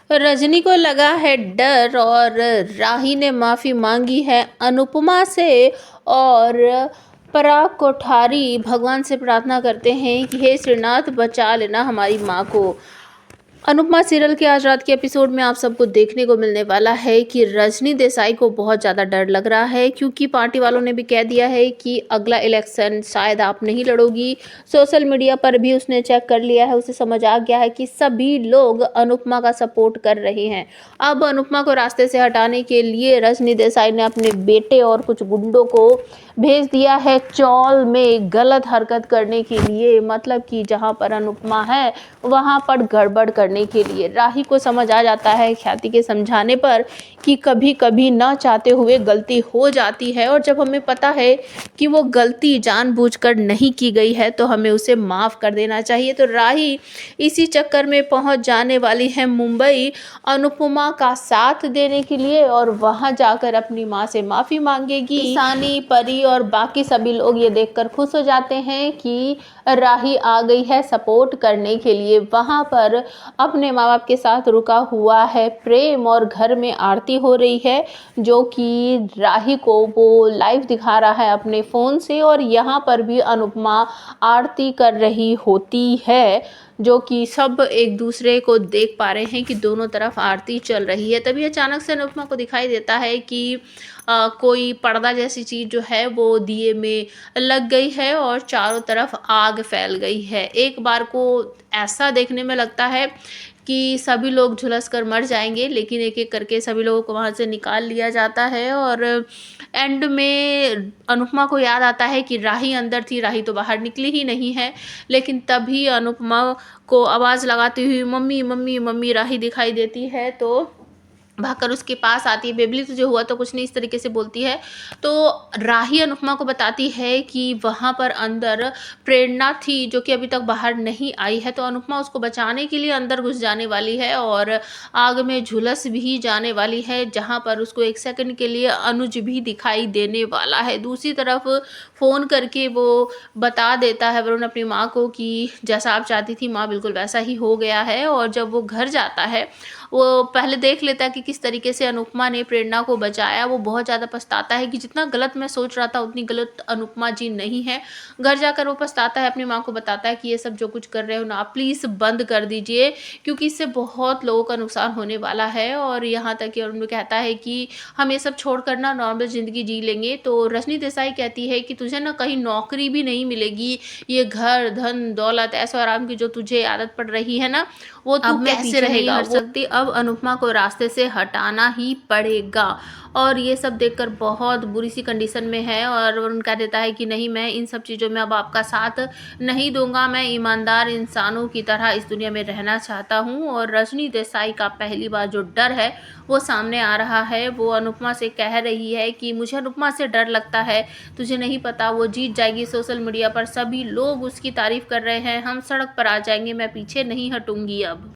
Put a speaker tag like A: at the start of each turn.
A: रजनी को लगा है डर और राही ने माफ़ी मांगी है अनुपमा से। और पराग कोठारी भगवान से प्रार्थना करते हैं कि हे श्रीनाथ बचा लेना हमारी माँ को। अनुपमा सीरियल के आज रात के एपिसोड में आप सबको देखने को मिलने वाला है कि रजनी देसाई को बहुत ज़्यादा डर लग रहा है, क्योंकि पार्टी वालों ने भी कह दिया है कि अगला इलेक्शन शायद आप नहीं लड़ोगी। सोशल मीडिया पर भी उसने चेक कर लिया है, उसे समझ आ गया है कि सभी लोग अनुपमा का सपोर्ट कर रहे हैं। अब अनुपमा को रास्ते से हटाने के लिए रजनी देसाई ने अपने बेटे और कुछ गुंडों को भेज दिया है चौल में गलत हरकत करने के लिए, मतलब कि जहां पर अनुपमा है वहां पर गड़बड़ करने के लिए। राही को समझ आ जाता है ख्याति के समझाने पर कि कभी कभी ना चाहते हुए गलती हो जाती है, और जब हमें पता है कि वो गलती जानबूझकर नहीं की गई है तो हमें उसे माफ़ कर देना चाहिए। तो राही इसी चक्कर में पहुंच जाने वाली है मुंबई अनुपमा का साथ देने के लिए, और वहां जाकर अपनी माँ से माफ़ी मांगेगी। ईशानी, परी और बाकी सभी लोग ये देखकर खुश हो जाते हैं कि राही आ गई है सपोर्ट करने के लिए। वहां पर अपने माँ बाप के साथ रुका हुआ है प्रेम, और घर में आरती हो रही है जो कि राही को वो लाइव दिखा रहा है अपने फ़ोन से, और यहाँ पर भी अनुपमा आरती कर रही होती है, जो कि सब एक दूसरे को देख पा रहे हैं कि दोनों तरफ आरती चल रही है। तभी अचानक से अनुपमा को दिखाई देता है कि कोई पर्दा जैसी चीज़ जो है वो दिए में लग गई है और चारों तरफ आग फैल गई है। एक बार को ऐसा देखने में लगता है कि सभी लोग झुलस कर मर जाएंगे, लेकिन एक एक करके सभी लोगों को वहाँ से निकाल लिया जाता है। और एंड में अनुपमा को याद आता है कि राही अंदर थी, राही तो बाहर निकली ही नहीं है। लेकिन तभी अनुपमा को आवाज़ लगाती हुई मम्मी मम्मी मम्मी राही दिखाई देती है, तो भागकर उसके पास आती है। बेबली तुझे हुआ तो कुछ नहीं, इस तरीके से बोलती है। तो राही अनुपमा को बताती है कि वहाँ पर अंदर प्रेरणा थी जो कि अभी तक बाहर नहीं आई है। तो अनुपमा उसको बचाने के लिए अंदर घुस जाने वाली है और आग में झुलस भी जाने वाली है, जहाँ पर उसको एक सेकंड के लिए अनुज भी दिखाई देने वाला है। दूसरी तरफ फ़ोन करके वो बता देता है वरुण अपनी माँ को कि जैसा आप चाहती थी माँ बिल्कुल वैसा ही हो गया है। और जब वो घर जाता है वो पहले देख लेता है कि किस तरीके से अनुपमा ने प्रेरणा को बचाया। वो बहुत ज़्यादा पछताता है कि जितना गलत मैं सोच रहा था उतनी गलत अनुपमा जी नहीं है। घर जाकर वो पछताता है, अपनी माँ को बताता है कि ये सब जो कुछ कर रहे हो ना आप प्लीज़ बंद कर दीजिए, क्योंकि इससे बहुत लोगों का नुकसान होने वाला है। और यहाँ तक कि अरुण कहता है कि हम ये सब छोड़कर ना नॉर्मल ज़िंदगी जी लेंगे। तो रजनी देसाई कहती है कि तुझे ना कहीं नौकरी भी नहीं मिलेगी, ये घर धन दौलत ऐशो आराम की जो तुझे आदत पड़ रही है ना वो तू कैसे रहेगा। हट सकती अब अनुपमा को रास्ते से हटाना ही पड़ेगा। और ये सब देखकर बहुत बुरी सी कंडीशन में है, और वरुण कह देता है कि नहीं मैं इन सब चीज़ों में अब आपका साथ नहीं दूंगा, मैं ईमानदार इंसानों की तरह इस दुनिया में रहना चाहता हूँ। और रजनी देसाई का पहली बार जो डर है वो सामने आ रहा है। वो अनुपमा से कह रही है कि मुझे अनुपमा से डर लगता है, तुझे नहीं पता वो जीत जाएगी। सोशल मीडिया पर सभी लोग उसकी तारीफ कर रहे हैं, हम सड़क पर आ जाएंगे, मैं पीछे नहीं हटूंगी अब।